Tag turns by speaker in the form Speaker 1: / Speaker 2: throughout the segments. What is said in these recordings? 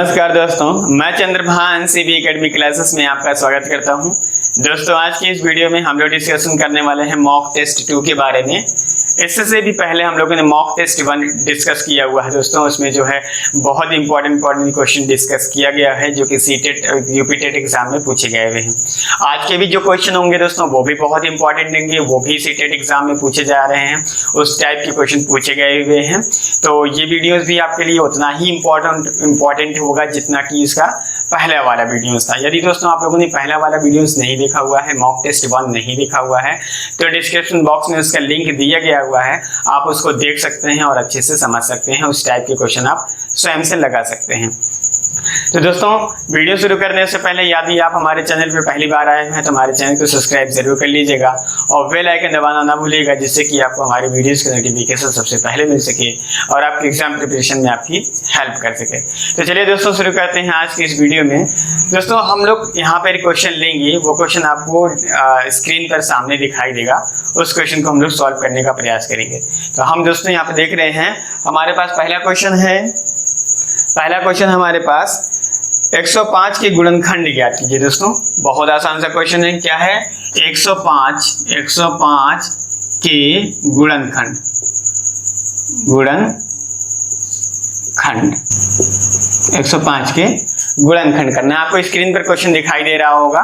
Speaker 1: नमस्कार दोस्तों, मैं चंद्रभान सीबी एकेडमी क्लासेस में आपका स्वागत करता हूं। दोस्तों, आज की इस वीडियो में हम लोग डिस्कशन करने वाले हैं मॉक टेस्ट 2 के बारे में। इससे भी पहले हम लोगों ने मॉक टेस्ट 1 डिस्कस किया हुआ है दोस्तों। उसमें जो है बहुत इंपॉर्टेंट क्वेश्चन डिस्कस किया गया है जो कि सीटेट और यूपीटेट एग्जाम में पूछे गए हुए हैं। आज के भी जो क्वेश्चन होंगे दोस्तों वो भी बहुत इंपॉर्टेंट होंगे, वो भी सीटेट एग्जाम में पूछे जा रहे हैं, उस टाइप के क्वेश्चन पूछे गए हुए हैं। तो ये वीडियोस भी आपके लिए उतना ही इम्पोर्टेंट होगा जितना कि इसका पहला वाला वीडियोस था। यदि दोस्तों आप लोगों ने पहला वाला वीडियोस नहीं देखा हुआ है, मॉक टेस्ट 1 नहीं देखा हुआ है, तो डिस्क्रिप्शन बॉक्स में उसका लिंक दिया गया हुआ है, आप उसको देख सकते हैं और अच्छे से समझ सकते हैं। उस टाइप के क्वेश्चन आप स्वयं से लगा सकते हैं। तो दोस्तों, वीडियो शुरू करने से पहले यदि आप हमारे चैनल पर पहली बार आए हैं तो हमारे चैनल को सब्सक्राइब जरूर कर लीजिएगा और बेल आइकन दबाना ना भूलिएगा, जिससे कि आपको हमारे वीडियोस का नोटिफिकेशन सबसे पहले मिल सके और आपके एग्जाम प्रिपरेशन में आपकी हेल्प कर सके। तो चलिए दोस्तों, शुरू करते हैं आज की इस वीडियो में। दोस्तों, हम लोग यहाँ पर क्वेश्चन लेंगे, वो क्वेश्चन आपको स्क्रीन पर सामने दिखाई देगा। उस क्वेश्चन को हम लोग सॉल्व करने का प्रयास करेंगे। तो हम दोस्तों यहाँ पे देख रहे हैं, हमारे पास पहला क्वेश्चन हमारे पास 105 के गुणनखंड ज्ञात कीजिए। दोस्तों, बहुत आसान सा क्वेश्चन है। क्या है? 105 के गुणनखंड 105 के गुणनखंड करना। आपको स्क्रीन पर क्वेश्चन दिखाई दे रहा होगा।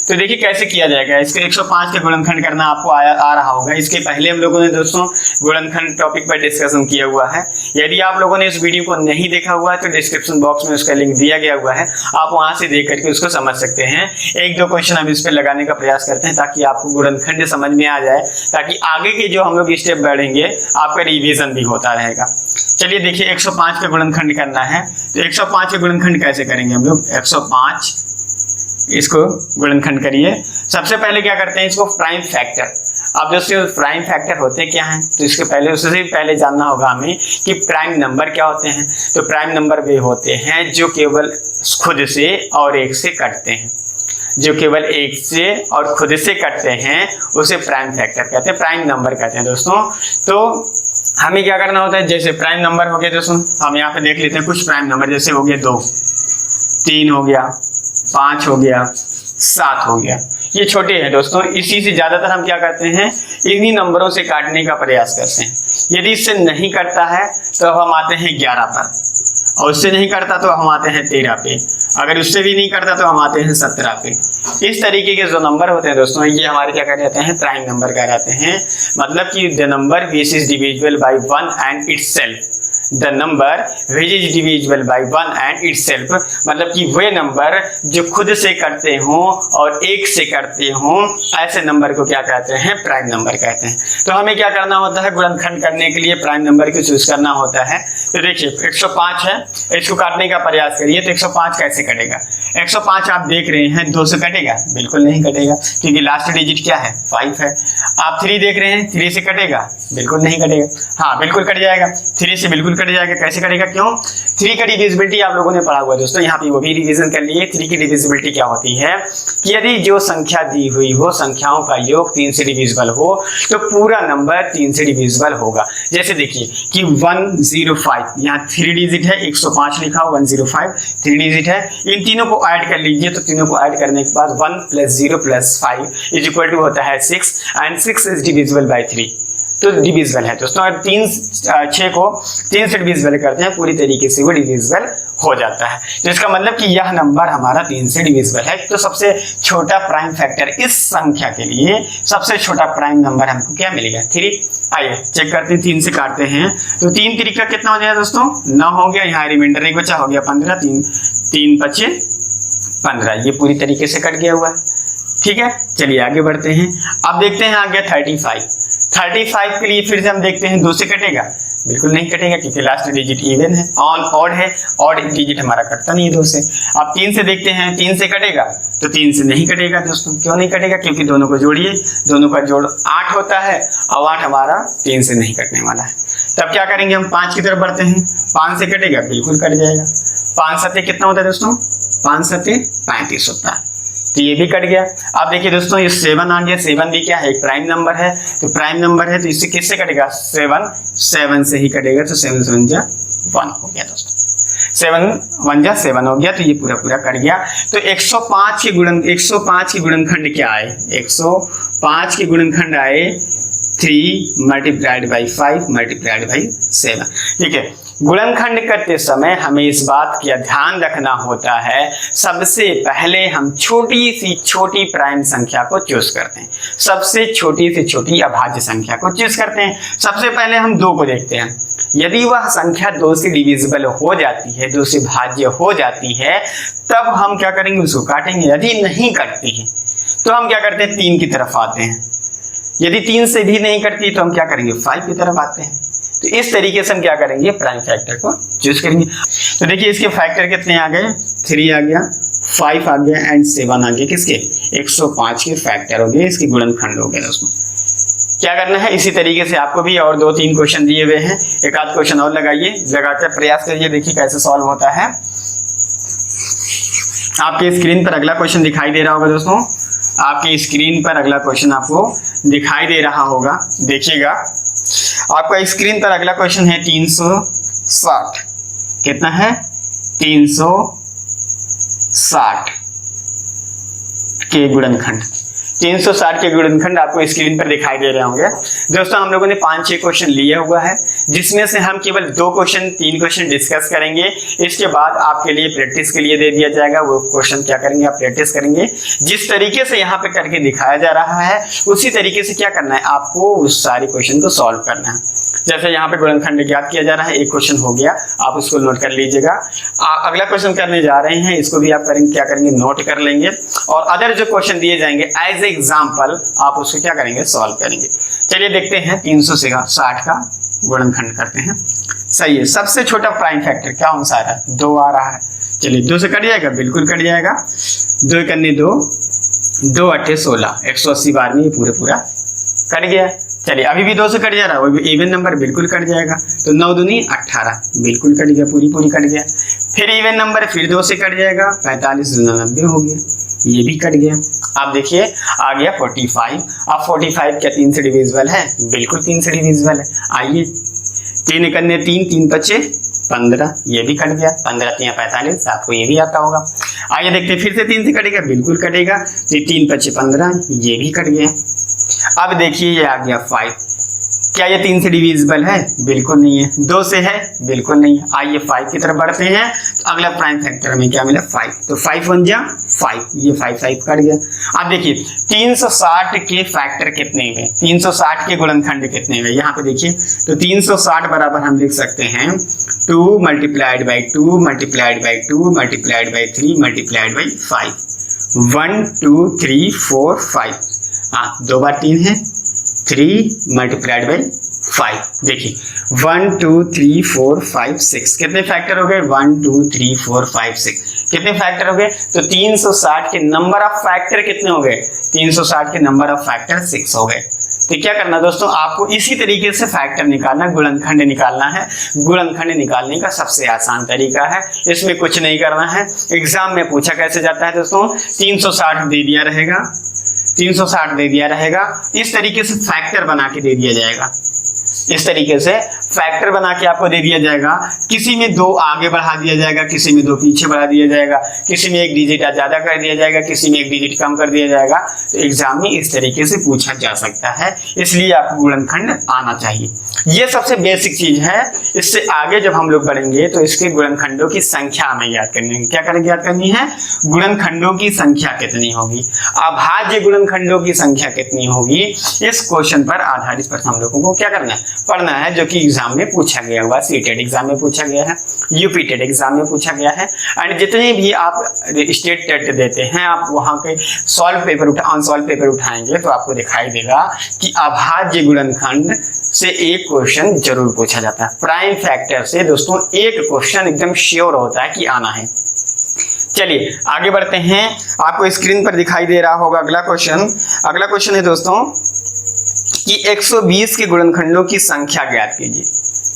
Speaker 1: तो देखिए कैसे किया जाएगा। इसके 105 के गुणनखंड करना आपको आ रहा होगा। इसके पहले हम लोगों ने दोस्तों गुणनखंड टॉपिक पर डिस्कशन किया हुआ है। यदि आप लोगों ने इस वीडियो को नहीं देखा हुआ है तो डिस्क्रिप्शन बॉक्स में उसका लिंक दिया गया हुआ है, आप वहां से देख करके उसको समझ सकते हैं। एक दो क्वेश्चन हम इस पर लगाने का प्रयास करते हैं ताकि आपको गुणनखंड समझ में आ जाए, ताकि आगे के जो हम लोग स्टेप बढ़ेंगे आपका रिविजन भी होता रहेगा। चलिए देखिए, 105 का गुणनखंड करना है तो 105 के गुणनखंड कैसे करेंगे हम लोग। 105 इसको गुणनखंड करिए। सबसे पहले क्या करते हैं, इसको प्राइम फैक्टर। अब दोस्तों प्राइम फैक्टर होते क्या हैं, तो इसके पहले उससे भी पहले जानना होगा हमें कि प्राइम नंबर क्या होते हैं। तो प्राइम नंबर वे होते हैं जो केवल खुद से और एक से कटते हैं। जो केवल एक से और खुद से कटते हैं उसे प्राइम फैक्टर कहते हैं, प्राइम नंबर कहते हैं दोस्तों। तो हमें क्या करना होता है, जैसे प्राइम नंबर हो गया दोस्तों, हम यहाँ पे देख लेते हैं कुछ प्राइम नंबर। जैसे हो गया 2, 3 हो गया, 5 हो गया, 7 हो गया। ये छोटे हैं दोस्तों। इसी से ज्यादातर हम क्या करते हैं, इन्हीं नंबरों से काटने का प्रयास करते हैं। यदि इससे नहीं कटता है तो हम आते हैं 11 पर, और उससे नहीं करता तो हम आते हैं 13 पे, अगर उससे भी नहीं करता तो हम आते हैं 17 पे। इस तरीके के जो नंबर होते हैं दोस्तों, ये हमारे क्या कहते हैं, प्राइम नंबर कहलाते हैं। मतलब कि the number which is divisible by 1 and itself. The number which is divisible by 1 and itself, मतलब कि वे नंबर जो खुद से करते हों और एक से करते हों, ऐसे नंबर को क्या कहते हैं, प्राइम नंबर कहते हैं। तो हमें क्या करना होता है, गुणनखंड करने के लिए प्राइम नंबर को चूज करना होता है। तो देखिए 105 है, इसको काटने का प्रयास करिए। तो 105 कैसे कटेगा। 105 आप देख रहे हैं 2 से कटेगा, बिल्कुल नहीं कटेगा, क्योंकि लास्ट डिजिट क्या है, 5 है। आप 3 देख रहे हैं, 3 से कटेगा, बिल्कुल नहीं कटेगा। हाँ, बिल्कुल कट जाएगा, 3 से बिल्कुल कट जाएगा। कैसे कटेगा, क्यों? 3 का डिविजिबिलिटी आप लोगों ने पढ़ा हुआ दोस्तों, यहाँ पे वो भी रिवीजन कर लिए। 3 की डिविजिबिलिटी क्या होती है कि यदि जो संख्या दी हुई हो, संख्याओं का योग 3 से डिविजिबल हो, तो पूरा नंबर 3 से डिविजिबल होगा। जैसे देखिए कि 105, यहाँ 3 डिजिट है, 105 लिखा हो, 105 3 डिजिट है। इन तीनों को ऐड कर लीजिए। तो तीनों को ऐड करने के बाद 1 + 0 + 5 इज इक्वल टू होता है 6, एंड 6 इज डिविजिबल बाय 3, तो डिविजिबल है दोस्तों। अगर 6 को 3 से डिविजिबल करते हैं, पूरी तरीके से वो डिविजिबल हो जाता है। तो इसका मतलब कि यह नंबर हमारा 3 से डिविजिबल है। तो सबसे छोटा प्राइम फैक्टर इस संख्या के लिए, सबसे छोटा प्राइम नंबर हमको क्या मिलेगा, 3। आइए चेक करते हैं, 3 से काटते हैं तो 3 3 का कितना हो जाएगा दोस्तों, 9 हो गया। यहाँ रिमाइंडर एक बचा, हो गया 15। 3 5 15, ये पूरी तरीके से कट गया हुआ है। ठीक है, चलिए आगे बढ़ते हैं। अब देखते हैं आगे 35 के लिए फिर से हम देखते हैं 2 से कटेगा, बिल्कुल नहीं कटेगा, क्योंकि लास्ट डिजिट इवन है, ऑड है, ऑड डिजिट हमारा कटता नहीं है 2 से। अब 3 से देखते हैं, 3 से कटेगा, तो 3 से नहीं कटेगा दोस्तों। क्यों नहीं कटेगा, क्योंकि दोनों को जोड़िए, दोनों का जोड़ 8 होता है, और 8 हमारा 3 से नहीं कटने वाला है। तब क्या करेंगे, हम 5 की तरफ बढ़ते हैं। 5 से कटेगा, बिल्कुल कट जाएगा। 5 7 कितना होता है दोस्तों, 5 7 35 होता है, तो ये भी कट गया। अब देखिए दोस्तों, ये 7 आ गया। 7 भी क्या है, एक प्राइम नंबर है। तो प्राइम नंबर है तो इससे किससे कटेगा, 7 से ही कटेगा। तो 7 7 1 हो गया दोस्तों। 7 1 जा 7 हो गया, तो ये पूरा पूरा कट गया। तो 105 के गुणनखंड क्या आए? 105 के गुणनखंड आए 3 मल्टीप्लाइड बाई 5 मल्टीप्लाइड बाई 7। ठीक है, गुणनखंड करते समय हमें इस बात का ध्यान रखना होता है, सबसे पहले हम छोटी से छोटी प्राइम संख्या को चूज करते हैं, सबसे छोटी से छोटी अभाज्य संख्या को चूज करते हैं। सबसे पहले हम 2 को देखते हैं, यदि वह संख्या 2 से डिविजिबल हो जाती है, 2 से भाज्य हो जाती है, तब हम क्या करेंगे? उसको काटेंगे। यदि नहीं कटती है तो हम क्या करते हैं? 3 की तरफ आते हैं। यदि 3 से भी नहीं कटती तो हम क्या करेंगे? 5 की तरफ आते हैं। तो इस तरीके से हम क्या करेंगे? प्राइम फैक्टर को चूज करेंगे। तो देखिए इसके फैक्टर कितने आ गए? 3 आ गया, 5 आ गया एंड 7 आ गया। किसके? 105 के फैक्टर हो गए, इसके गुणनखंड हो गए दोस्तों। क्या करना है? इसी तरीके से आपको भी और 2-3 क्वेश्चन दिए हुए हैं, एक आध क्वेश्चन और लगाइए, लगाकर प्रयास करिए, देखिए कैसे सॉल्व होता है। आपके स्क्रीन पर अगला क्वेश्चन दिखाई दे रहा होगा दोस्तों, आपकी स्क्रीन पर अगला क्वेश्चन आपको दिखाई दे रहा होगा, देखिएगा। आपका स्क्रीन पर अगला क्वेश्चन है 360। कितना है? 360 के गुणनखंड। 360 के गुणनखंड आपको स्क्रीन पर दिखाई दे रहे होंगे दोस्तों। हम लोगों ने 5-6 क्वेश्चन लिए हुआ है, जिसमें से हम केवल 2 क्वेश्चन 3 क्वेश्चन डिस्कस करेंगे। इसके बाद आपके लिए प्रैक्टिस के लिए दे दिया जाएगा, वो क्वेश्चन क्या करेंगे? आप प्रैक्टिस करेंगे। जिस तरीके से यहाँ पे करके दिखाया जा रहा है उसी तरीके से क्या करना है? आपको उस सारी क्वेश्चन को सॉल्व करना है। जैसे यहाँ पे गुणनखंड ज्ञात किया जा रहा है, एक क्वेश्चन हो गया, आप उसको नोट कर लीजिएगा। अगला क्वेश्चन करने जा रहे हैं, इसको भी आप करेंगे, क्या करेंगे? नोट कर लेंगे। और अदर जो क्वेश्चन दिए जाएंगे एज एग्जाम्पल आप उसको क्या करेंगे? सॉल्व करेंगे। चलिए देखते हैं 360 का गुणनखंड करते हैं। सही है, सबसे छोटा प्राइम फैक्टर क्या कौन सा आ रहा है? 2 आ रहा है। चलिए 2 से कट जाएगा, बिल्कुल कट जाएगा। 2 करने 2, 2 8 16, 180 बार में ये पूरा कट गया। चलिए अभी भी 2 से कट जा रहा है, वो भी इवन नंबर, बिल्कुल कट जाएगा। तो 9 दूनी 18, बिल्कुल कट गया, पूरी कट गया। फिर इवन नंबर, फिर 2 से कट जाएगा, 45 दूना 90 हो गया, ये भी कट गया। आप देखिए आ गया 45। अब 45 क्या 3 से डिविजिबल है? बिल्कुल 3 से डिविजिबल है। आइए 3 करने 3, 3 बचे 15, ये भी कट गया। 15 3 45, आपको ये भी आता होगा। आइए देखते फिर से 3 से कटेगा, बिल्कुल कटेगा। तो 3 बचे 15, ये भी कट गया। अब देखिए ये आ गया 5, क्या ये 3 से डिविजिबल है? बिल्कुल नहीं है। 2 से है? बिल्कुल नहीं है। आइए 5 की तरफ बढ़ते हैं, तो अगला प्राइम फैक्टर हमें क्या मिला? 5। तो 5 1 जा 5, ये 5 कट गया। अब देखिए 360 के फैक्टर कितने हुए? 360 के गुणनखंड कितने हुए? यहाँ पे देखिए, तो 360 बराबर हम लिख सकते हैं 2 multiplied by 2 multiplied by 2 multiplied by 3 multiplied by 5। 1 2 3 4 5, हाँ 2 बार 3 है, 3 मल्टीप्लाइड बाई 5। देखिए 1 2 3 4 5 6, कितने फैक्टर हो गए? 1 2 3 4 5 6, कितने फैक्टर हो गए? तो 360 के नंबर ऑफ फैक्टर कितने हो गए? 360 के नंबर ऑफ फैक्टर 6 हो गए। तो क्या करना दोस्तों? आपको इसी तरीके से फैक्टर निकालना, गुणनखंड निकालना है। गुणनखंड निकालने का सबसे आसान तरीका है, इसमें कुछ नहीं करना है। एग्जाम में पूछा कैसे जाता है दोस्तों? 360 दे दिया रहेगा, 360 दे दिया रहेगा, इस तरीके से फैक्टर बना के दे दिया जाएगा। इस तरीके से फैक्टर बना के आपको दे दिया जाएगा। किसी में 2 आगे बढ़ा दिया जाएगा, किसी में 2 पीछे बढ़ा दिया जाएगा, किसी में 1 डिजिट ज्यादा कर दिया जाएगा, किसी में 1 डिजिट कम कर दिया जाएगा। तो एग्जाम में इस तरीके से पूछा जा सकता है, इसलिए आपको गुणनखंड आना चाहिए। ये सबसे बेसिक चीज है। इससे आगे जब हम लोग बढ़ेंगे तो इसके गुणनखंडों की संख्या हमें याद करनी है। क्या करेंगे? याद करनी है गुणनखंडों की संख्या कितनी होगी, अभाज्य गुणनखंडों की संख्या कितनी होगी। इस क्वेश्चन पर आधारित पर हम लोगों को क्या करना है? पढ़ना है, जो कि एग्जाम में पूछा गया हुआ, सीटेट एग्जाम में पूछा गया है, यूपी टेट एग्जाम में पूछा गया है। एंड जितने भी आप स्टेट टेट देते हैं, आप वहां पे सॉल्व पेपर अनसॉल्व पेपर उठाएंगे तो आपको दिखाई देगा कि अभाज्य गुणनखंड से एक क्वेश्चन जरूर पूछा जाता है। प्राइम फैक्टर से दोस्तों एक क्वेश्चन एकदम श्योर होता है कि आना है। चलिए आगे बढ़ते हैं, आपको स्क्रीन पर दिखाई दे रहा होगा अगला क्वेश्चन। अगला क्वेश्चन है दोस्तों कि 120 के गुणनखंडों की संख्या ज्ञात कीजिए।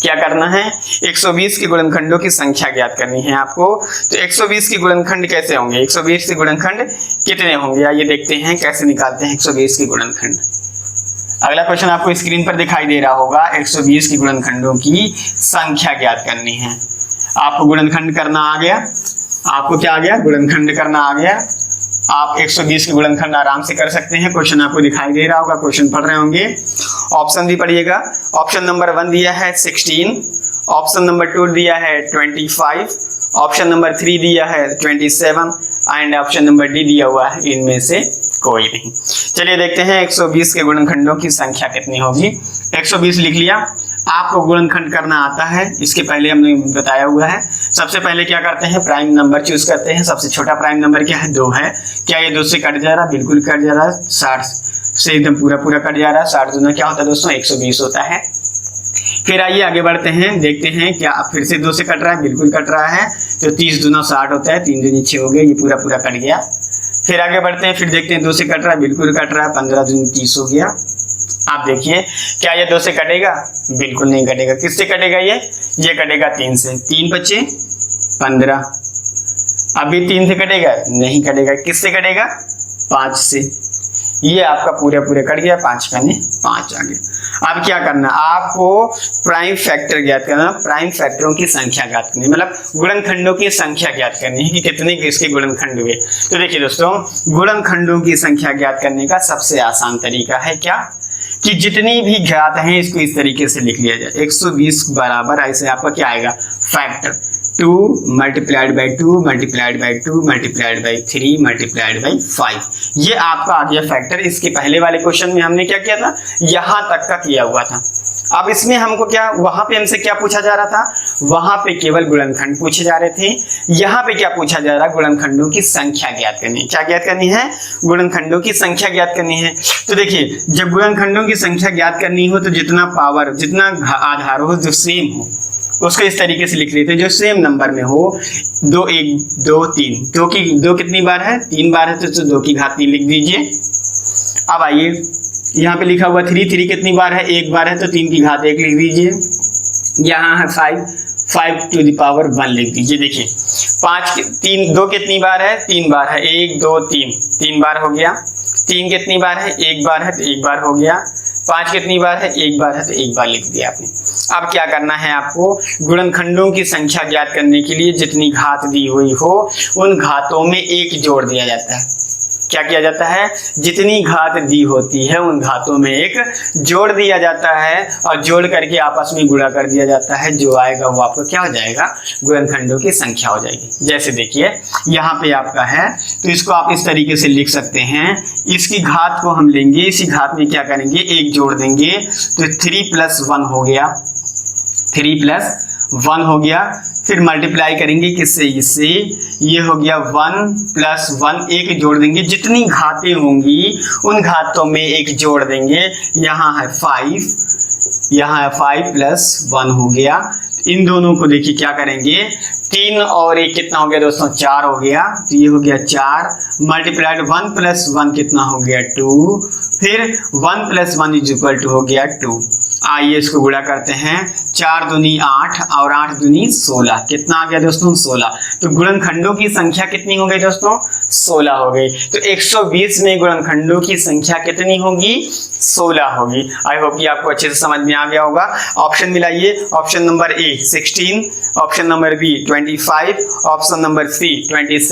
Speaker 1: क्या करना है? 120 के गुणनखंडों की संख्या ज्ञात करनी है आपको। तो 120 के गुणनखंड कैसे होंगे? 120 के गुणनखंड कितने होंगे? आइए देखते हैं कैसे निकालते हैं 120 के गुणनखंड। अगला क्वेश्चन आपको स्क्रीन पर दिखाई दे रहा होगा, 120 के गुणनखंडों की संख्या ज्ञात करनी है। आपको गुणनखंड करना आ गया। आपको क्या आ गया? गुणनखंड करना आ गया। आप 120 के गुणनखंड आराम से कर सकते हैं। क्वेश्चन आपको दिखाई दे रहा होगा, क्वेश्चन पढ़ रहे होंगे। ऑप्शन भी पढ़िएगा। ऑप्शन नंबर 1 दिया है 16, ऑप्शन नंबर 2 दिया है 25, ऑप्शन नंबर 3 दिया है 27 एंड ऑप्शन नंबर डी दिया हुआ है इनमें से कोई नहीं। चलिए देखते हैं 120 के गुणनखंडों की संख्या कितनी होगी। 120 लिख लिया। आपको गुणनखंड करना आता है, इसके पहले हमने बताया हुआ है। सबसे पहले क्या करते हैं? प्राइम नंबर चूज करते हैं। सबसे छोटा प्राइम नंबर क्या है? 2 है। क्या ये 2 से कट जा रहा? बिल्कुल कट जा रहा है। 60 से एकदम पूरा पूरा कट जा रहा है। 60 दूना क्या होता है दोस्तों? 120 होता है। फिर आइए आगे बढ़ते हैं, देखते हैं क्या फिर से 2 से कट रहा है? बिल्कुल कट रहा है। तो 30 दूना 60 होता है। 3 दूनी 6 हो गए, ये पूरा पूरा कट गया। फिर आगे बढ़ते हैं, फिर देखते हैं 2 से कट रहा है? बिल्कुल कट रहा है। 15 दूनी 30 हो गया। आप देखिए क्या ये 2 से कटेगा? बिल्कुल नहीं कटेगा। किससे कटेगा? ये कटेगा 3 से। 3 बचे 15। अभी 3 से कटेगा? नहीं कटेगा। किससे कटेगा? 5 से। ये आपका पूरे पूरे कट गया। 5 का नहीं 5 आ गया। अब क्या करना? आपको प्राइम फैक्टर ज्ञात करना, प्राइम फैक्टरों की संख्या ज्ञात करनी, मतलब गुणनखंडों की संख्या ज्ञात करनी है कि कितने किसके गुणनखंड हुए। तो देखिए दोस्तों, गुणनखंडों की संख्या ज्ञात करने का सबसे आसान तरीका है क्या? कि जितनी भी घात हैं इसको इस तरीके से लिख लिया जाए। 120 बराबर ऐसे आपका क्या आएगा? Factor 2 multiplied by 2 multiplied by 2 multiplied by 3 multiplied by 5। ये आपका आ गया फैक्टर। इसके पहले वाले क्वेश्चन में हमने क्या किया था? यहां तक का किया हुआ था। अब इसमें हमको क्या, वहां पे हमसे क्या पूछा जा रहा था? वहां पे केवल गुणनखंड पूछे जा रहे थे। यहाँ पे क्या पूछा जा रहा है? गुणनखंडों की संख्या ज्ञात करनी है। क्या ज्ञात करनी है? गुणनखंडों की संख्या ज्ञात करनी है। तो देखिए, जब गुणनखंडों की संख्या ज्ञात करनी हो तो जितना पावर, जितना आधार हो जो सेम हो उसको इस तरीके से लिख लेते हैं, जो सेम नंबर में हो। 2 1 2 3, 2 कितनी बार है? 3 बार है, तो 2 की घात 3 लिख दीजिए। अब आइए यहाँ पे लिखा हुआ 3 कितनी बार है? 1 बार है, तो 3 की घात 1 लिख दीजिए। यहाँ है 5 टू द पावर 1 लिख दीजिए। देखिए 2 कितनी बार है? 3 बार है। 1 2 3 बार हो गया। 3 कितनी बार है? 1 बार है, तो 1 बार हो गया। 5 कितनी बार है? 1 बार है, तो 1 बार लिख दिया आपने। अब क्या करना है आपको? गुणनखंडों की संख्या ज्ञात करने के लिए जितनी घात दी हुई हो उन घातों में 1 जोड़ दिया जाता है। क्या किया जाता है? जितनी घात दी होती है उन घातों में 1 जोड़ दिया जाता है और जोड़ करके आपस में गुणा कर दिया जाता है। जो आएगा वो आपको क्या हो जाएगा? गुणनखंडों की संख्या हो जाएगी। जैसे देखिए यहाँ पे आपका है, तो इसको आप इस तरीके से लिख सकते हैं। इसकी घात को हम लेंगे, इसी घात में क्या करेंगे? 1 जोड़ देंगे, तो 3 + 1 हो गया। 3 + 1 हो गया। फिर मल्टीप्लाई करेंगे किससे? इससे। ये हो गया 1 + 1, 1 जोड़ देंगे। जितनी घातें होंगी उन घातों में 1 जोड़ देंगे। यहाँ है 5, यहाँ है 5 + 1 हो गया। इन दोनों को देखिए क्या करेंगे? 3 और 1 कितना हो गया दोस्तों? 4 हो गया। तो ये हो गया 4 मल्टीप्लाइड 1 + 1 कितना हो गया? 2। फिर 1 + 1 = हो गया 2। आइए इसको गुणा करते हैं। 4 दूनी 8 और 8 दूनी 16। कितना आ गया दोस्तों? 16। तो गुणनखंडों की संख्या कितनी हो गई दोस्तों? 16 हो गई। तो 120 में गुणनखंडों की संख्या कितनी होगी? 16 होगी। आई होप कि आपको अच्छे से समझ में आ गया होगा। ऑप्शन मिलाइए। Option number A 16, option number B 25, option number C 27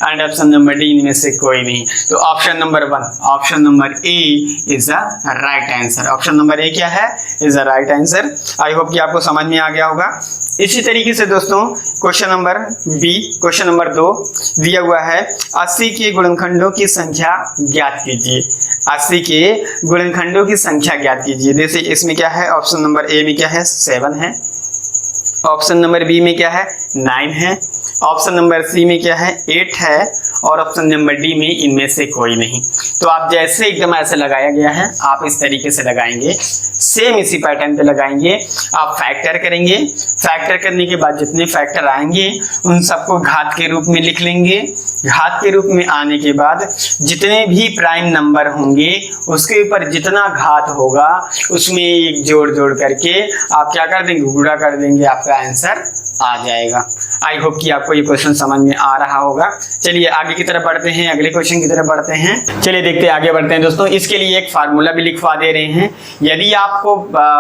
Speaker 1: and option number D इनमें से कोई नहीं। तो option number 1, option number A is the right answer. Option number A क्या है? Is the right answer. I hope कि आपको समझ में आ गया होगा। इसी तरीके से दोस्तों question number B, question number 2 दिया हुआ है 80 के गुणनखंडों की संख्या ज्ञात कीजिए। 80 के गुणनखंडों की संख्या ज्ञात कीजिए। जैसे इसमें क्या है? ऑप्शन नंबर ए में क्या है? 7 है। ऑप्शन नंबर बी में क्या है? 9 है। ऑप्शन नंबर सी में क्या है? 8 है। और ऑप्शन नंबर डी में इनमें से कोई नहीं। तो आप जैसे एकदम ऐसे लगाया गया है आप इस तरीके से लगाएंगे, सेम इसी पैटर्न पे लगाएंगे। आप फैक्टर करेंगे। फैक्टर करने के बाद जितने फैक्टर आएंगे उन सबको घात के रूप में लिख लेंगे। घात के रूप में आने के बाद जितने भी प्राइम नंबर होंगे उसके ऊपर जितना घात होगा उसमें 1 जोड़ करके आप क्या कर देंगे? गुणा कर देंगे। आपका आंसर आ जाएगा। आई होप कि आपको ये क्वेश्चन समझ में आ रहा होगा। चलिए आगे की तरफ बढ़ते हैं, अगले क्वेश्चन की तरफ बढ़ते हैं। चलिए देखते हैं, आगे बढ़ते हैं दोस्तों। इसके लिए एक फार्मूला भी लिखवा दे रहे हैं। यदि आपको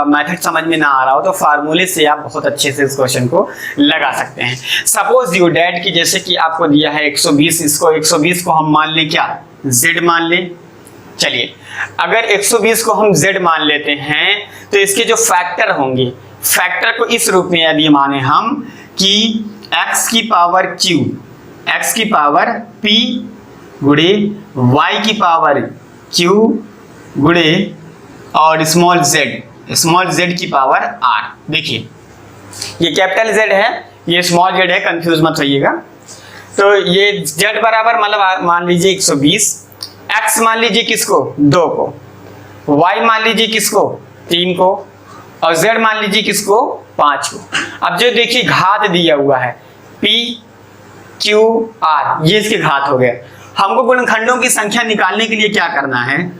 Speaker 1: मेथड समझ में ना आ रहा हो तो फार्मूले से आप बहुत अच्छे से इस क्वेश्चन को लगा सकते हैं। सपोज यू डैट कि जैसे कि आपको दिया है 120, इसको 120 को हम मान लें क्या, z मान लें। चलिए अगर 120 को हम z मान लेते हैं तो इसके जो फैक्टर होंगे, फैक्टर को इस रूप में यदि माने हम कि x की पावर q, x की पावर p गुणे y की पावर q गुणे और स्मॉल z की पावर r। देखिए ये कैपिटल Z है, ये स्मॉल z है, कंफ्यूज मत होइएगा। तो ये z बराबर मतलब मान लीजिए 120, x मान लीजिए किसको, 2 को, y मान लीजिए किसको, 3 को, और z मान लीजिए किसको, 5 को। अब जो देखिए घात दिया हुआ है p q r, ये इसके घात हो गए। हमको गुणनखंडों की संख्या निकालने के लिए क्या करना है,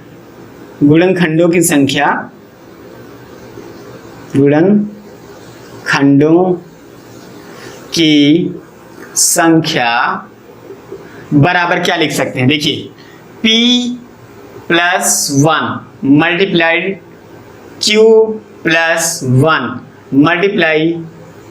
Speaker 1: गुणनखंडों की संख्या, गुणनखंडों की संख्या बराबर क्या लिख सकते हैं, देखिए p plus 1 multiplied q plus 1 multiply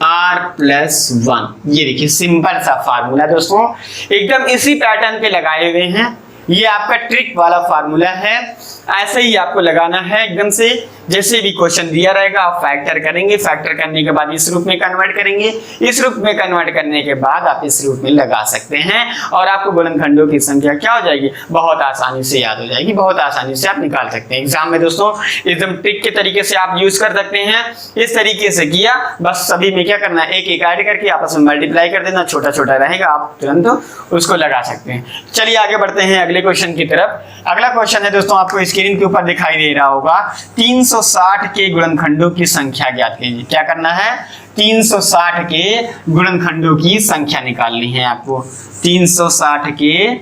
Speaker 1: r plus 1। ये देखिए सिंपल सा फार्मूला दोस्तों, एकदम इसी पैटर्न पे लगाए हुए हैं। ये आपका ट्रिक वाला फार्मूला है, ऐसे ही आपको लगाना है एकदम से। जैसे भी क्वेश्चन दिया रहेगा आप फैक्टर करेंगे, फैक्टर करने के बाद इस रूप में कन्वर्ट करेंगे, इस रूप में कन्वर्ट करने के बाद आप इस रूप में लगा सकते हैं और आपको गुणनखंडों की संख्या क्या हो जाएगी, बहुत आसानी से याद हो जाएगी, बहुत आसानी से आप निकाल सकते हैं। एग्जाम में दोस्तों एकदम ट्रिक के तरीके से आप यूज कर सकते हैं। इस तरीके से किया, बस सभी में क्या करना है, एक एक ऐड करके आपस में मल्टीप्लाई कर देना, छोटा छोटा रहेगा, आप तुरंत उसको लगा सकते हैं। चलिए आगे बढ़ते हैं अगले क्वेश्चन की तरफ। अगला क्वेश्चन है दोस्तों, आपको स्क्रीन के ऊपर दिखाई दे रहा होगा, 360 के गुणनखंडों की संख्या ज्ञात कीजिए। क्या करना है, 360 के गुणनखंडों की संख्या निकालनी है आपको। 360 के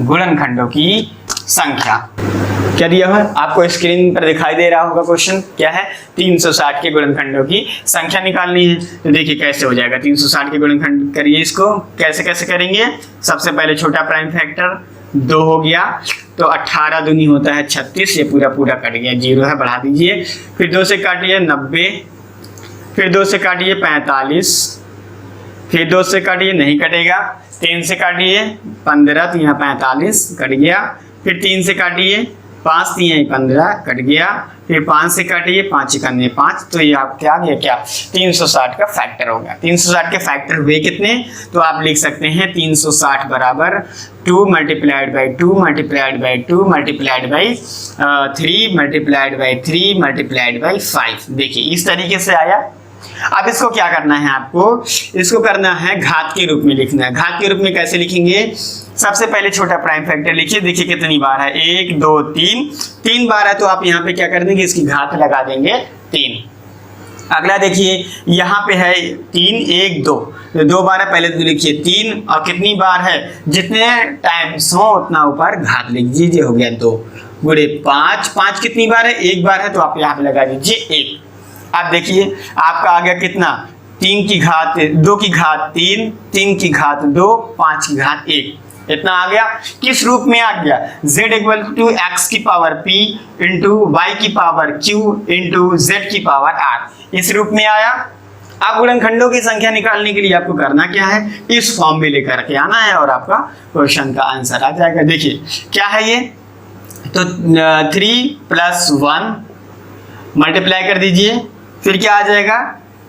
Speaker 1: गुणनखंडों की संख्या क्या दिया है आपको स्क्रीन पर दिखाई दे रहा होगा। क्वेश्चन क्या है, 360 के गुणनखंडों की संख्या निकालनी है। तो देखिए कैसे हो जाएगा, 360 के गुणनखंड करिए, इसको कैसे कैसे करेंगे। सबसे पहले छोटा प्राइम फैक्टर 2 हो गया, तो 18 दूनी होता है 36, ये पूरा पूरा कट गया, 0 है, बढ़ा दीजिए। फिर 2 से काटिए 90, फिर 2 से काटिए 45, फिर 2 से काटिए नहीं कटेगा, 3 से काटिए 15, तो यहाँ 45 कट गया। फिर 3 से काटिए 5, 3 15 कट गया। फिर 5 से काटिए 5 1 5, तो ये आप क्या गया, क्या 360 का फैक्टर हो गया। 360 के फैक्टर हुए कितने, तो आप लिख सकते हैं 360 बराबर 2 multiplied by 2 multiplied by 2 multiplied by 3 multiplied by 3 multiplied by 5। देखिए इस तरीके से आया। अब इसको क्या करना है, आपको इसको करना है घात के रूप में लिखना है। घात के रूप में कैसे लिखेंगे, सबसे पहले छोटा प्राइम फैक्टर लिखिए। देखिए कितनी बार है, 1 2 3 बार है, तो आप यहाँ पे क्या कर देंगे, इसकी घात लगा देंगे 3। अगला देखिए यहाँ पे है 3 1 2, तो 2 बार है, पहले तो लिखिए 3, और कितनी बार है, जितने टाइम्स हो उतना ऊपर घात लिख दीजिए, हो गया 2 गुणे 5। 5 कितनी बार है, 1 बार है, तो आप यहाँ पे लगा दीजिए 1। अब देखिए आपका आ गया कितना, 3 की घात 2 की घात 3, 3 की घात 2, 5 की घात 1, इतना आ गया। किस रूप में आ गया, z इक्वल टू x की पावर p इंटू y की पावर q इंटू z की पावर r, इस रूप में आया। अब गुणनखंडों की संख्या निकालने के लिए आपको करना क्या है, इस फॉर्म में लेकर के आना है और आपका क्वेश्चन का आंसर आ जाएगा। देखिए क्या है ये, तो 3 प्लस 1 मल्टीप्लाई कर दीजिए, फिर क्या आ जाएगा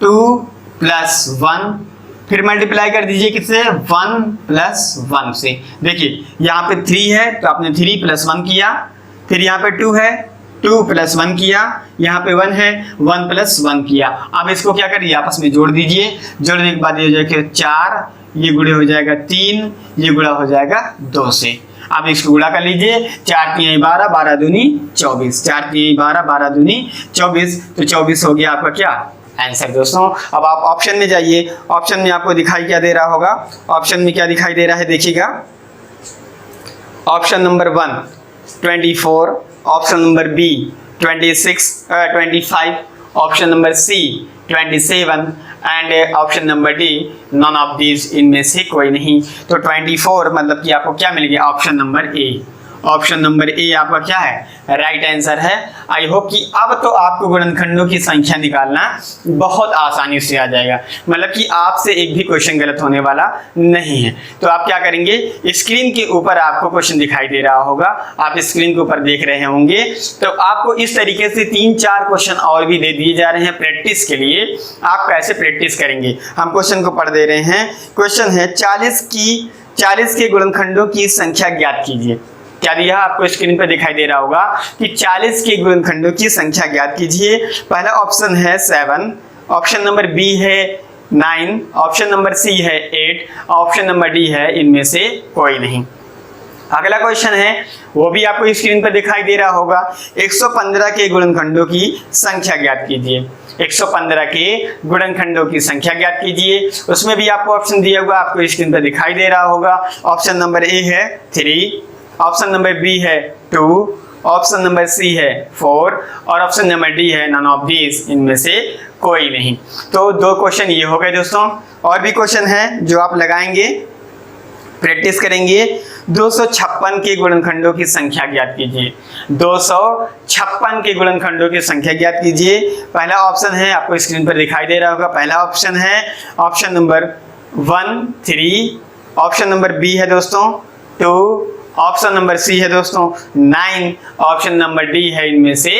Speaker 1: 2 प्लस 1, फिर मल्टीप्लाई कर दीजिए किससे, 1 प्लस 1 से। देखिए यहाँ पे 3 है तो आपने 3 प्लस 1 किया, फिर यहाँ पे 2 है 2 प्लस 1 किया, यहाँ पे 1 है 1 प्लस 1 किया। अब इसको क्या करिए, आपस में जोड़ दीजिए, जोड़ने के बाद ये हो जाएगा 4, ये गुणे हो जाएगा 3, ये गुणा हो जाएगा 2 से। अब इसको गुणा कर लीजिए, 4 3 12, 12 दूनी 24, 4 3 12, 12 दूनी 24, तो 24 हो गया आपका क्या आंसर दोस्तों। अब आप ऑप्शन में जाइए, ऑप्शन में आपको दिखाई क्या दे रहा होगा, ऑप्शन में क्या दिखाई दे रहा है देखिएगा। Option number 1 24, option number B 25, option number C 27, and option number D none of these, इनमें से कोई नहीं। तो 24 मतलब कि आपको क्या मिल गया, ऑप्शन नंबर ए। ऑप्शन नंबर ए आपका क्या है, राइट आंसर है। आई होप कि अब तो आपको गुणनखंडों की संख्या निकालना बहुत आसानी से आ जाएगा, मतलब कि आपसे एक भी क्वेश्चन गलत होने वाला नहीं है। तो आप क्या करेंगे, स्क्रीन के ऊपर आपको क्वेश्चन दिखाई दे रहा होगा, आप स्क्रीन के ऊपर देख रहे होंगे। तो आपको इस तरीके से 3-4 क्वेश्चन और भी दे दिए जा रहे हैं प्रैक्टिस के लिए। आप कैसे प्रैक्टिस करेंगे, हम क्वेश्चन को पढ़ दे रहे हैं। क्वेश्चन है 40 के गुणनखंडों की संख्या ज्ञात कीजिए। क्या दिया आपको स्क्रीन पर दिखाई दे रहा होगा कि 40 के गुणनखंडों की संख्या ज्ञात कीजिए। पहला ऑप्शन है 7, ऑप्शन नंबर बी है 9, ऑप्शन नंबर सी है 8, ऑप्शन नंबर डी है इनमें से कोई नहीं। अगला क्वेश्चन है वो भी आपको स्क्रीन पर दिखाई दे रहा होगा, 115 के गुणनखंडों की संख्या ज्ञात कीजिए। 115 के गुणनखंडों की संख्या ज्ञात कीजिए। उसमें भी आपको ऑप्शन दिया हुआ आपको स्क्रीन पर दिखाई दे रहा होगा। ऑप्शन नंबर ए है 3, ऑप्शन नंबर बी है 2, ऑप्शन नंबर सी है 4 और ऑप्शन नंबर डी है नॉन ऑफ दीज, इनमें से कोई नहीं। तो 2 क्वेश्चन ये हो गए दोस्तों। और भी क्वेश्चन है जो आप लगाएंगे, प्रैक्टिस करेंगे। 256 के गुणनखंडों की संख्या ज्ञात कीजिए। 256 के गुणनखंडों की संख्या ज्ञात कीजिए। पहला ऑप्शन है आपको स्क्रीन पर दिखाई दे रहा होगा, पहला ऑप्शन है option number 1 3, option number B है दोस्तों 2, ऑप्शन नंबर सी है दोस्तों 9, ऑप्शन नंबर डी है इनमें से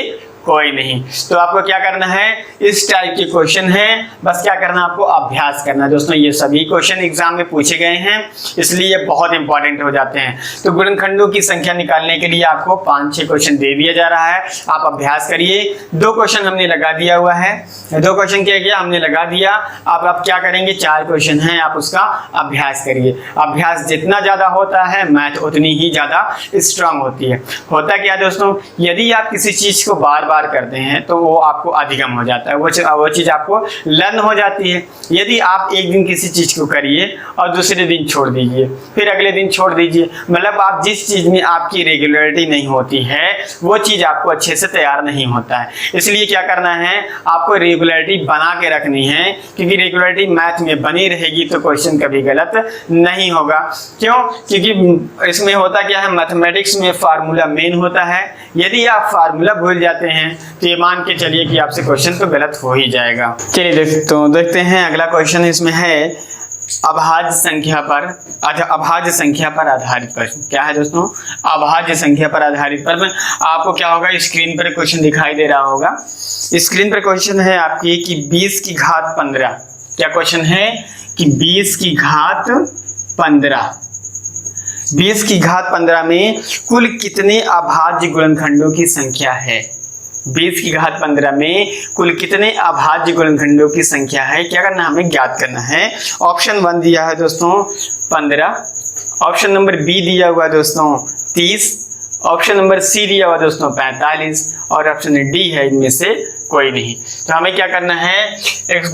Speaker 1: कोई नहीं। तो आपको क्या करना है, इस टाइप के क्वेश्चन है, बस क्या करना आपको अभ्यास करना है दोस्तों। ये सभी क्वेश्चन एग्जाम में पूछे गए हैं, इसलिए बहुत इंपॉर्टेंट हो जाते हैं। तो गुणनखंडों की संख्या निकालने के लिए आपको 5-6 क्वेश्चन दे दिया जा रहा है, आप अभ्यास करिए। 2 क्वेश्चन हमने लगा दिया हुआ है, 2 क्वेश्चन क्या किया हमने लगा दिया। आप क्या करेंगे, 4 क्वेश्चन हैं, आप उसका अभ्यास करिए। अभ्यास जितना ज्यादा होता है मैथ उतनी ही ज्यादा स्ट्रांग होती है। होता क्या दोस्तों, यदि आप किसी चीज को बार बार करते हैं तो वो आपको अधिगम हो जाता है, वो चीज आपको लर्न हो जाती है। यदि आप एक दिन किसी चीज को करिए और दूसरे दिन छोड़ दीजिए, फिर अगले दिन छोड़ दीजिए, मतलब आप जिस चीज में आपकी रेगुलरिटी नहीं होती है वो चीज आपको अच्छे से तैयार नहीं होता है। इसलिए क्या करना है, आपको रेगुलरिटी बना के रखनी है, क्योंकि रेगुलरिटी मैथ में बनी रहेगी तो क्वेश्चन कभी गलत नहीं होगा। क्यों, क्योंकि इसमें होता क्या है, मैथमेटिक्स में फार्मूला मेन होता है। यदि आप फार्मूला भूल जाते हैं तो ये मान के चलिए कि आपसे क्वेश्चन तो गलत हो ही जाएगा। चलिए देखते हैं अगला क्वेश्चन इसमें है अभाज्य संख्या पर आधारित प्रश्न। क्या है दोस्तों, अभाज्य संख्या पर आधारित प्रश्न। आपको क्या होगा, स्क्रीन पर क्वेश्चन दिखाई दे रहा होगा। स्क्रीन पर क्वेश्चन है आपकी कि 20 की घात 15। क्या क्वेश्चन है कि 20 की घात 15, 20 की घात 15 में कुल कितने अभाज्य गुणनखंडों की संख्या है। 20 की घात 15 में कुल कितने अभाज्य गुणनखंडों की संख्या है, क्या करना है, हमें ज्ञात करना है। ऑप्शन 1 दिया है दोस्तों 15, ऑप्शन नंबर बी दिया हुआ है दोस्तों 30, ऑप्शन नंबर सी दिया हुआ दोस्तों 45 और ऑप्शन डी है इनमें से कोई नहीं। तो हमें क्या करना है,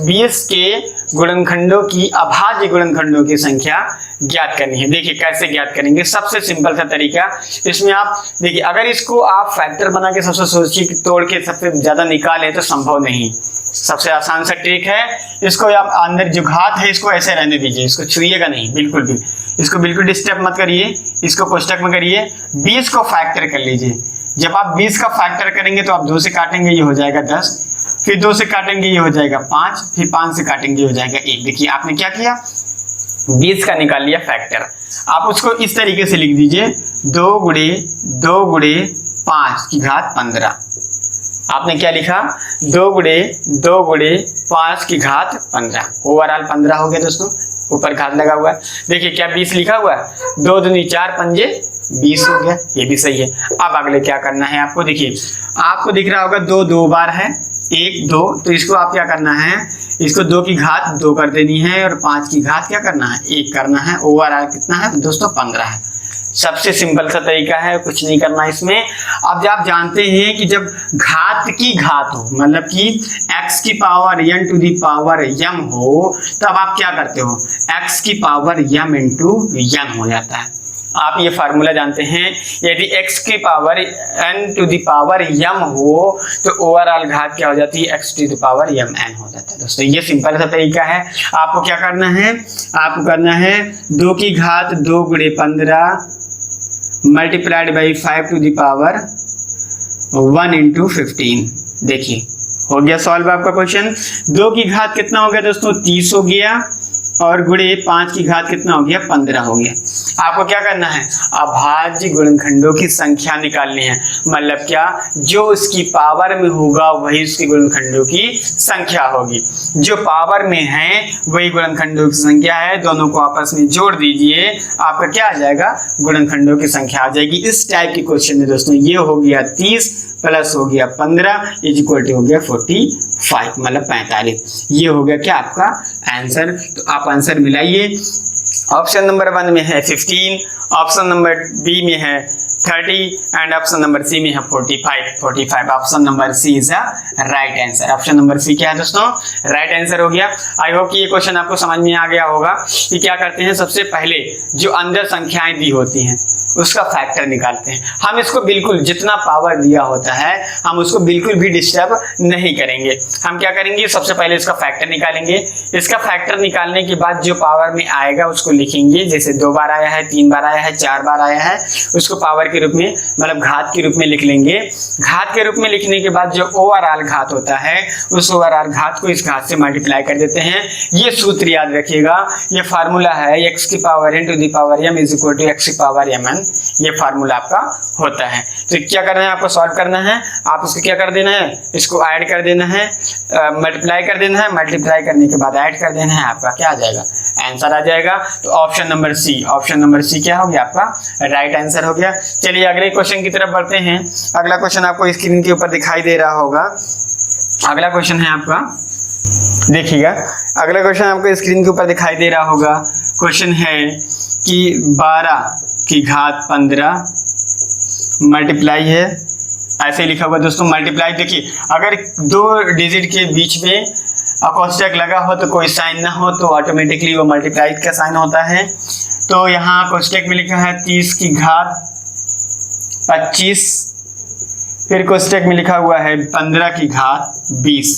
Speaker 1: 20 के गुणनखंडों की अभाज्य गुणनखंडों की संख्या ज्ञात करनी है। देखिए कैसे ज्ञात करेंगे, सबसे सिंपल सा तरीका। इसमें आप देखिए, अगर इसको आप फैक्टर बना के सबसे सोची तोड़ के सबसे ज्यादा निकालें तो संभव नहीं। सबसे आसान सा ट्रिक है, इसको आप अंदर जो घात है इसको ऐसे रहने दीजिए, इसको छुइएगा नहीं बिल्कुल भी, इसको बिल्कुल डिस्टर्ब मत करिए, इसको कोष्टक में करिए। 20 को फैक्टर कर लीजिए। जब आप 20 का फैक्टर करेंगे तो आप 2 से काटेंगे ये हो जाएगा 10, फिर 2 से काटेंगे ये हो जाएगा 5, फिर 5 से काटेंगे ये हो जाएगा 1। देखिए आपने क्या किया, 20 का निकाल लिया फैक्टर। आप उसको इस तरीके से लिख दीजिए 2 गुणे 5 की घात 15। आपने क्या लिखा, 2 गुणे 5 की घात 15। ओवरऑल 15 हो गया दोस्तों, ऊपर घात लगा हुआ है। देखिए क्या 20 लिखा हुआ है, 2 दूनी 4 पंजे 20 हो गया, ये भी सही है। अब अगले क्या करना है आपको, देखिए आपको दिख रहा होगा 2 2 बार है, 1 2, तो इसको आप क्या करना है, इसको 2 की घात 2 कर देनी है और 5 की घात क्या करना है, 1 करना है। ओवरऑल कितना है दोस्तों, 15 है। सबसे सिंपल सा तरीका है, कुछ नहीं करना इसमें। अब जब आप जानते हैं कि जब घात की घात हो, मतलब कि x की power n to the power m हो, तब आप क्या करते हो, x की पावर m इंटू n हो जाता है। आप ये फार्मूला जानते हैं, यदि x की power n to the power m हो तो ओवरऑल घात क्या हो जाती है, x to the power m n हो जाता है। दोस्तों ये सिंपल सा तरीका है। आपको क्या करना है, आपको करना है 2 की घात 2 गुणे 15 multiplied by 5 to the power 1 into 15। देखिए हो गया सॉल्व आपका क्वेश्चन। 2 की घात कितना हो गया दोस्तों, 30 हो गया, और गुणे 5 की घात कितना हो गया, 15 हो गया। आपको क्या करना है, अभाज्य गुणनखंडों की संख्या निकालनी है। मतलब क्या, जो उसकी पावर में होगा वही उसकी गुणनखंडों की संख्या होगी। जो पावर में है वही गुणनखंडों की संख्या है। दोनों को आपस में जोड़ दीजिए, आपका क्या आ जाएगा, गुणनखंडों की संख्या आ जाएगी। इस टाइप के क्वेश्चन में दोस्तों ये हो गया 30 प्लस हो गया 15 इज इक्वल टू हो गया 45, मतलब 45। ये हो गया क्या आपका आंसर। तो आप आंसर मिलाइए। ऑप्शन नंबर 1 में है 15, ऑप्शन नंबर बी में है 30 एंड ऑप्शन नंबर सी में है 45। Option number C is a right answer. Option number C क्या है दोस्तों, राइट आंसर हो गया। आई होप कि ये क्वेश्चन आपको समझ में आ गया होगा कि क्या करते हैं, सबसे पहले जो अंदर संख्याएं दी होती हैं उसका फैक्टर निकालते हैं। हम इसको बिल्कुल जितना पावर दिया होता है हम उसको बिल्कुल भी डिस्टर्ब नहीं करेंगे। हम क्या करेंगे, सबसे पहले इसका फैक्टर निकालेंगे। इसका फैक्टर निकालने के बाद जो पावर में आएगा उसको लिखेंगे। जैसे 2 बार आया है, 3 बार आया है, 4 बार आया है, उसको पावर के रूप में मतलब घात के रूप में लिख लेंगे। घात के रूप में लिखने के बाद जो ओवरऑल घात होता है उस ओवरऑल घात को इस घात से मल्टीप्लाई कर देते हैं। ये सूत्र याद रखिएगा, ये फार्मूला है x की power n to the power m is equal to x की पावर mn। ये फार्मूला आपका होता है। तो क्या करना है, आपको सॉल्व करना है। आप उसको क्या कर देना है, इसको ऐड कर देना है, मल्टीप्लाई कर देना है। मल्टीप्लाई करने के बाद ऐड कर देना है, आपका क्या आ जाएगा, आंसर आ जाएगा। तो ऑप्शन नंबर सी क्या हो गया, आपका राइट आंसर हो गया। चलिए अगले क्वेश्चन की तरफ बढ़ते हैं। अगला क्वेश्चन आपको स्क्रीन के ऊपर दिखाई दे रहा होगा। अगला क्वेश्चन है आपका, देखिएगा अगला क्वेश्चन आपको स्क्रीन के ऊपर दिखाई दे रहा होगा। क्वेश्चन है कि 12 की घात 15 मल्टीप्लाई है, ऐसे लिखा हुआ दोस्तों मल्टीप्लाई। देखिए अगर 2 डिजिट के बीच में कोष्टक लगा हो तो कोई साइन ना हो तो ऑटोमेटिकली वो मल्टीप्लाई का साइन होता है। तो यहाँ कोष्टक में लिखा है 30 की घात 25, फिर कोष्टक में लिखा हुआ है 15 की घात 20।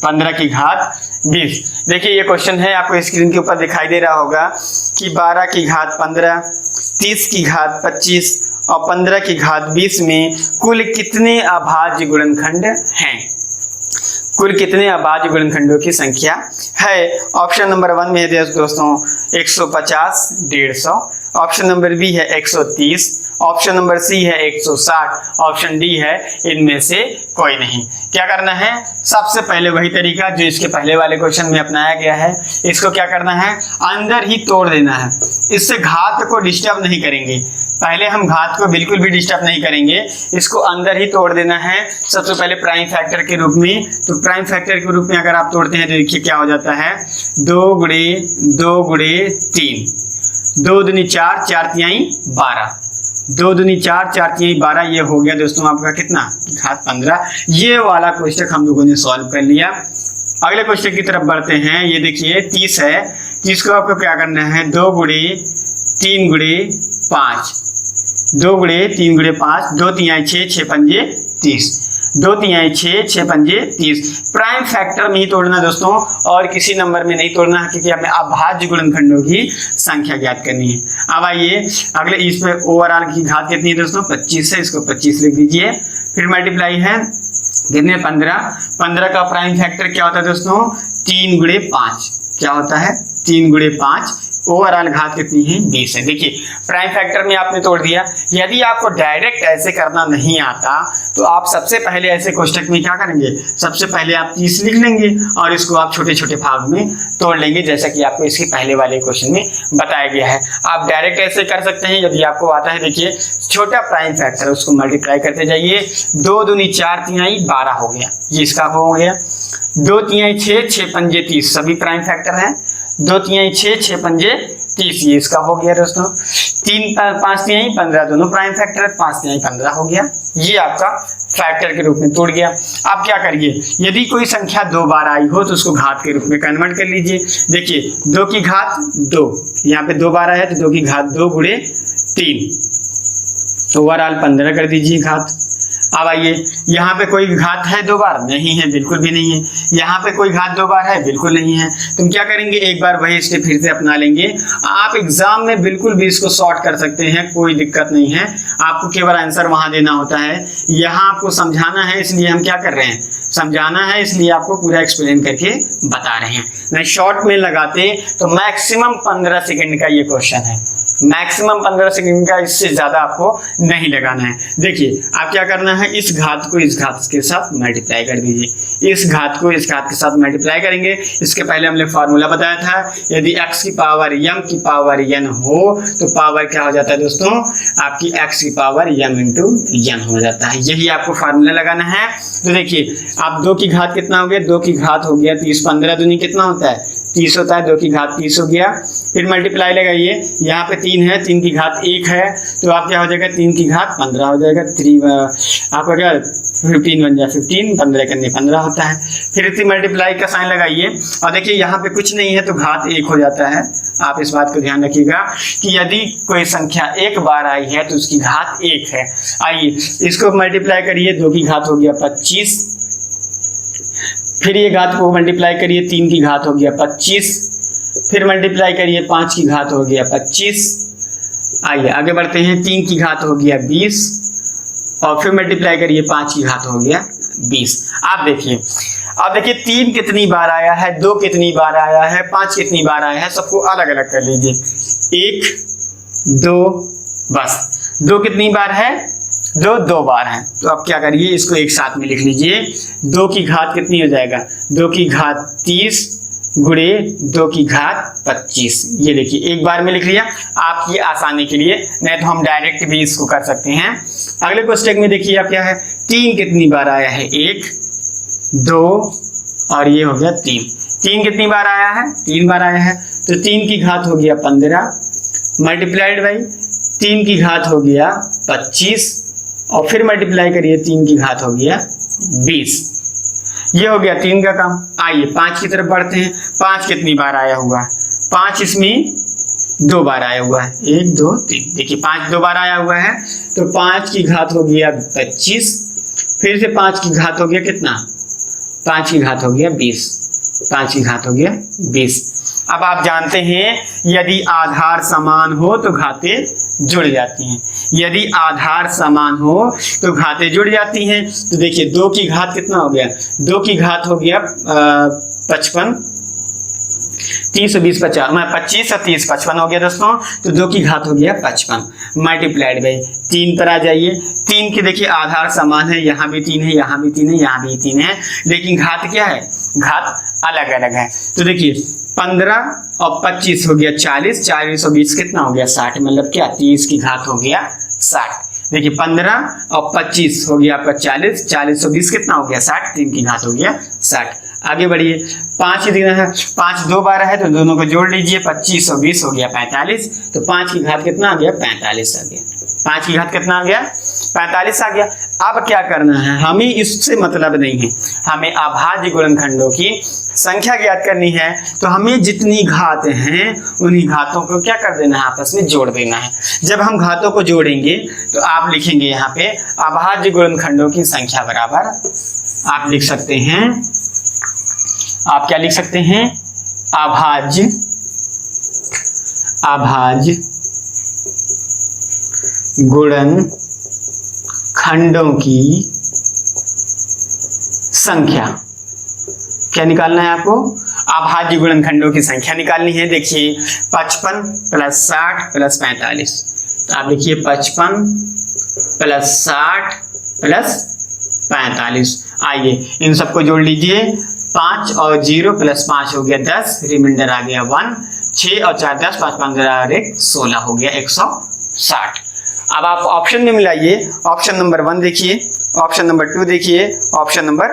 Speaker 1: 15 की घात 20। देखिए ये क्वेश्चन है, आपको स्क्रीन के ऊपर दिखाई दे रहा होगा कि 12 की घात 15, 30 की घात 25 और 15 की घात 20 में कुल कितने अभाज्य गुणनखंड हैं। कुल कितने अभाज्य गुणनखंडों की संख्या है। ऑप्शन नंबर 1 में है दोस्तों 150, 150। ऑप्शन नंबर बी है 130, ऑप्शन नंबर सी है 160, ऑप्शन डी है इनमें से कोई नहीं। क्या करना है, सबसे पहले वही तरीका जो इसके पहले वाले क्वेश्चन में अपनाया गया है, इसको क्या करना है, अंदर ही तोड़ देना है। इससे घात को डिस्टर्ब नहीं करेंगे, पहले हम घात को बिल्कुल भी डिस्टर्ब नहीं करेंगे, इसको अंदर ही तोड़ देना है। सबसे पहले प्राइम फैक्टर के रूप में, तो प्राइम फैक्टर के रूप में अगर आप तोड़ते हैं तो देखिए क्या हो जाता है, 2 गुणे 3, 2 दूनी 4, 4 तिहाई 12, 2 दूनी 4, 4 तिहाई 12। ये हो गया दोस्तों आपका कितना, घात 15। ये वाला क्वेश्चन हम लोगों ने सॉल्व कर लिया। अगले क्वेश्चन की तरफ बढ़ते हैं। ये देखिए 30 है, 30 को आपको क्या करना है, 2 गुणे 3 गुणे 5, 2 गुणे 3 गुणे 5, 2 तिहाई 6, 6 पंजे 30, 2 तिहाई 6, 6 पंजे 30। प्राइम फैक्टर में ही तोड़ना दोस्तों, और किसी नंबर में नहीं तोड़ना है, क्योंकि हमें अभाज्य गुणनखंडों की संख्या ज्ञात करनी है। अब आइए अगले, इस पे ओवरऑल की घात कितनी है दोस्तों, 25 है, इसको 25 लिख दीजिए। फिर मल्टीप्लाई है कितने, 15। 15 का प्राइम फैक्टर क्या होता है दोस्तों, 3 गुणे 5। क्या होता है, 3 गुणे 5। ओवरऑल घात कितनी है, 20 है। देखिए प्राइम फैक्टर में आपने तोड़ दिया। यदि आपको डायरेक्ट ऐसे करना नहीं आता तो आप सबसे पहले ऐसे कोष्टक में क्या करेंगे, सबसे पहले आप 30 लिख लेंगे और इसको आप छोटे छोटे भाग में तोड़ लेंगे, जैसा कि आपको इसके पहले वाले क्वेश्चन में बताया गया है। आप डायरेक्ट ऐसे कर सकते हैं यदि आपको आता है। देखिए छोटा प्राइम फैक्टर, उसको मल्टीप्लाई करते जाइए। 2 दूनी 4 तिहाई 12 हो गया, ये इसका हो गया। 2 तिहाई 6, 6 पंजे 30, सभी प्राइम फैक्टर हैं। 2 तिहाई 6, 6 पंजे 30, ये इसका हो गया दोस्तों। 3 5 तिहाई 15, दोनों प्राइम फैक्टर है, 5 तिहाई 15 हो गया। ये आपका फैक्टर के रूप में तोड़ गया। आप क्या करिए, यदि कोई संख्या 2 बार आई हो तो उसको घात के रूप में कन्वर्ट कर लीजिए। देखिए 2 की घात 2, यहाँ पे 2 बार आया तो 2 की घात 2 गुणे 3, ओवरऑल 15 कर दीजिए घात। अब आइए, यहाँ पे कोई घात है 2 बार? नहीं है, बिल्कुल भी नहीं है। यहाँ पे कोई घात 2 बार है? बिल्कुल नहीं है। तुम क्या करेंगे, एक बार वही स्टेप फिर से अपना लेंगे। आप एग्जाम में बिल्कुल भी इसको सॉर्ट कर सकते हैं, कोई दिक्कत नहीं है। आपको केवल आंसर वहां देना होता है, यहाँ आपको समझाना है, इसलिए हम क्या कर रहे हैं, समझाना है, इसलिए आपको पूरा एक्सप्लेन करके बता रहे हैं। नहीं शॉर्ट में लगाते तो मैक्सिमम 15 सेकंड का ये क्वेश्चन है, मैक्सिमम 15 सेकंड का, इससे ज्यादा आपको नहीं लगाना है। देखिए आप क्या करना है, इस घात को इस घात के साथ मल्टीप्लाई कर दीजिए, इस घात को इस घात के साथ मल्टीप्लाई करेंगे। इसके पहले हमने फार्मूला बताया था, यदि x की पावर m की पावर n हो तो पावर क्या हो जाता है दोस्तों, आपकी x की पावर m इंटू n हो जाता है। यही आपको फार्मूला लगाना है। तो देखिए आप 2 की घात कितना हो गया, 2 की घात हो गया 30, 15 दूनी कितना होता है 30 होता है, 2 की घात 30 हो गया। फिर मल्टीप्लाई लगाइए, यहाँ पे 3 है, 3 की घात 1 है, तो आप क्या हो जाएगा, 3 की घात 15 हो जाएगा, 3 आपका क्या 15 बन जाए, 15 15 करने 15 होता है। फिर इतनी मल्टीप्लाई का साइन लगाइए, और देखिए यहाँ पे कुछ नहीं है तो घात 1 हो जाता है। आप इस बात को ध्यान रखिएगा कि यदि कोई संख्या 1 बार आई है तो उसकी घात 1 है। आइए इसको मल्टीप्लाई करिए, 2 की घात हो गया 25, फिर ये घात को मल्टीप्लाई करिए, 3 की घात हो गया 25, फिर मल्टीप्लाई करिए 5 की घात हो गया 25। आइए आगे बढ़ते हैं, 3 की घात हो गया 20, और फिर मल्टीप्लाई करिए 5 की घात हो गया 20। आप देखिए, अब देखिए 3 कितनी बार आया है, 2 कितनी बार आया है, 5 कितनी बार आया है, सबको अलग अलग कर लीजिए। 1 2 बस, 2 कितनी बार है, 2 बार है। तो अब क्या करिए, इसको एक साथ में लिख लीजिए। 2 की घात कितनी हो जाएगा, 2 की घात 30 गुणे 2 की घात 25। ये देखिए एक बार में लिख लिया आपकी आसानी के लिए, नहीं तो हम डायरेक्ट भी इसको कर सकते हैं। अगले क्वेश्चन में देखिए आप क्या है, 3 कितनी बार आया है, 1 2 और ये हो गया 3। 3 कितनी बार आया है, 3 बार आया है, तो 3 की घात हो गया 15 मल्टीप्लाइड बाई 3 की घात हो गया 25, और फिर मल्टीप्लाई करिए 3 की घात हो गया 20। ये हो गया 3 का काम। आइए 5 की तरफ बढ़ते हैं। 5 कितनी बार आया हुआ है, 5 इसमें 2 बार आया हुआ है, 1 2 3। देखिए 5 2 बार आया हुआ है, तो 5 की घात हो गया 25, फिर से 5 की घात हो गया कितना, 5 की घात हो गया 20, 5 की घात हो गया 20। अब आप जानते हैं यदि आधार समान हो तो घातें जुड़ जाती हैं, यदि आधार समान हो तो घातें जुड़ जाती हैं। तो देखिए 2 की घात कितना हो गया, 2 की घात हो गया 55, 320 50 25 और 30 55 हो गया दोस्तों। तो 2 की घात हो गया 55 मल्टीप्लाइड बाई 3 पर आ जाइए। 3 के देखिए आधार समान है, यहाँ भी 3 है, यहाँ भी 3 है, यहाँ भी 3 है, लेकिन घात क्या है, घात अलग अलग है। तो देखिए 15 और 25 हो गया 40, 40 और 20 कितना हो गया 60, मतलब क्या 30 की घात हो गया 60। देखिए 15 और 25 हो गया आपका 40, 40 और 20 कितना हो गया 60, 3 की घात हो गया 60। आगे बढ़िए, 5 ही देना है, 5 2 बार है तो दोनों को जोड़ लीजिए, 25 और 20 हो गया 45, तो 5 की घात कितना आ गया 45 आ गया, 5 की घात कितना आ गया 45 आ गया। अब क्या करना है, हमें इससे मतलब नहीं है, हमें अभाज्य गुणनखंडों की संख्या ज्ञात करनी है। तो हमें जितनी घात हैं उन्हीं घातों को क्या कर देना है, आपस में जोड़ देना है। जब हम घातों को जोड़ेंगे तो आप लिखेंगे यहाँ पे अभाज्य गुणनखंडों की संख्या बराबर, आप लिख सकते हैं, आप क्या लिख सकते हैं, अभाज्य गुणनखंडों की संख्या। क्या निकालना है आपको, अभाज्य गुणनखंडों की संख्या निकालनी है। देखिए 55 प्लस 60 प्लस 45, तो आप लिखिए 55 प्लस 60 प्लस 45। आइए इन सबको जोड़ लीजिए, 5 और 0 प्लस 5 हो गया 10, रिमाइंडर आ गया 1, 6 और 4 10, 5 15 और 1 16 हो गया 160। अब आप ऑप्शन में मिलाइए, ऑप्शन नंबर 1 देखिए, ऑप्शन नंबर 2 देखिए, ऑप्शन नंबर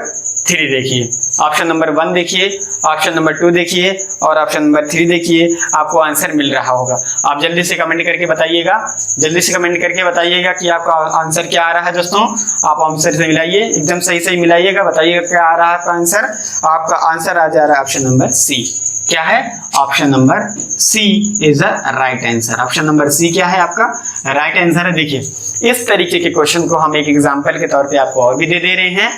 Speaker 1: 3 देखिए, ऑप्शन नंबर 1 देखिए, ऑप्शन नंबर 2 देखिए और ऑप्शन नंबर 3 देखिए, आपको आंसर मिल रहा होगा। आप जल्दी से कमेंट करके बताइएगा, जल्दी से कमेंट करके बताइएगा कि आपका आंसर क्या आ रहा है दोस्तों। आप आंसर से मिलाइए, एकदम सही सही मिलाइएगा, बताइएगा क्या आ रहा है आपका आंसर। आपका आंसर आ जा रहा है ऑप्शन नंबर सी। क्या है? Option number C is the right answer. Option number C क्या है आपका? राइट आंसर है। देखिए इस तरीके के क्वेश्चन को हम एक एग्जांपल के तौर पे आपको और भी दे रहे हैं।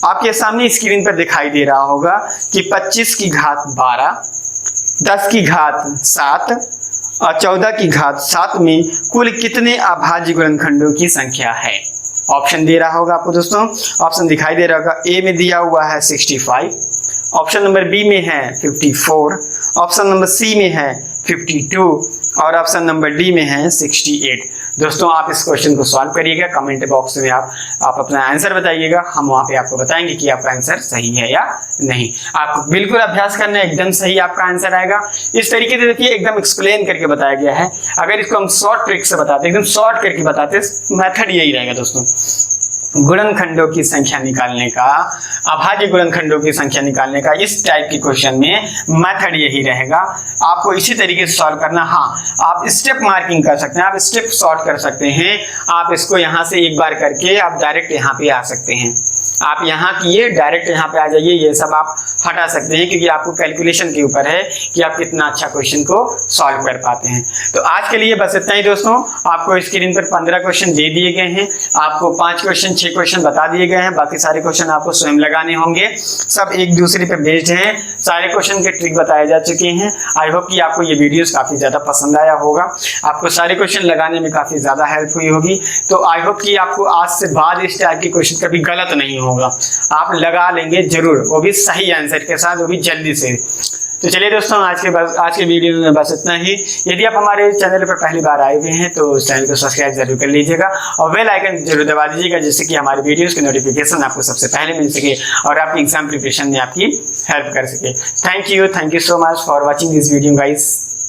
Speaker 1: आपके सामने स्क्रीन पर दिखाई दे रहा होगा कि 25 की घात 12, 10 की घात 7 और 14 की घात 7 में कुल कितने अभाज्य गुणनखंडों की संख्या है? ऑप्शन दे रहा होगा आपको दोस्तों, ऑप्शन दिखाई दे रहा होगा। ए में दिया हुआ है 65, ऑप्शन नंबर बी में है 54, ऑप्शन नंबर सी में है 52 और ऑप्शन नंबर डी में है 68। दोस्तों आप इस क्वेश्चन को सॉल्व करिएगा, कमेंट बॉक्स में आप अपना आंसर बताइएगा, हम वहाँ पे आपको बताएंगे कि आपका आंसर सही है या नहीं। आपको बिल्कुल अभ्यास करना है, एकदम सही आपका आंसर आएगा। इस तरीके से देखिए एकदम एक्सप्लेन करके बताया गया है। अगर इसको हम शॉर्ट ट्रिक से बताते, एकदम शॉर्ट करके बताते, मेथड यही रहेगा दोस्तों। गुणनखंडों की संख्या निकालने का, अभाज्य गुणनखंडों की संख्या निकालने का इस टाइप के क्वेश्चन में मेथड यही रहेगा। आपको इसी तरीके से सॉल्व करना। हाँ, आप स्टेप मार्किंग कर सकते हैं, आप स्टेप सॉर्ट कर सकते हैं। आप इसको यहाँ से एक बार करके आप डायरेक्ट यहाँ पे आ सकते हैं। आप यहाँ किए डायरेक्ट यहाँ पे आ जाइए, ये सब आप हटा सकते हैं क्योंकि आपको कैलकुलेशन के ऊपर है कि आप कितना अच्छा क्वेश्चन को सॉल्व कर पाते हैं। तो आज के लिए बस इतना ही दोस्तों। आपको स्क्रीन पर 15 क्वेश्चन दे दिए गए हैं, आपको 5 क्वेश्चन 6 क्वेश्चन बता दिए गए हैं, बाकी सारे क्वेश्चन आपको स्वयं लगाने होंगे। सब एक दूसरे पे बेस्ड हैं, सारे क्वेश्चन के ट्रिक बताए जा चुके हैं। आई होप कि आपको ये वीडियोस काफी ज्यादा पसंद आया होगा, आपको सारे क्वेश्चन लगाने में काफी ज्यादा हेल्प हुई होगी। तो आई होप कि आपको आज से बाद इस टाइप के क्वेश्चन कभी गलत नहीं होगा, आप लगा लेंगे जरूर, वो भी सही आंसर के साथ, वो भी जल्दी से। तो चलिए दोस्तों आज के वीडियो में बस इतना ही। यदि आप हमारे चैनल पर पहली बार आए हुए हैं तो इस चैनल को सब्सक्राइब जरूर कर लीजिएगा और बेल आइकन जरूर दबा दीजिएगा, जिससे कि हमारे वीडियोस की नोटिफिकेशन आपको सबसे पहले मिल सके और आपकी एग्जाम प्रिपरेशन में आपकी हेल्प कर सके। Thank you so much for watching this video guys.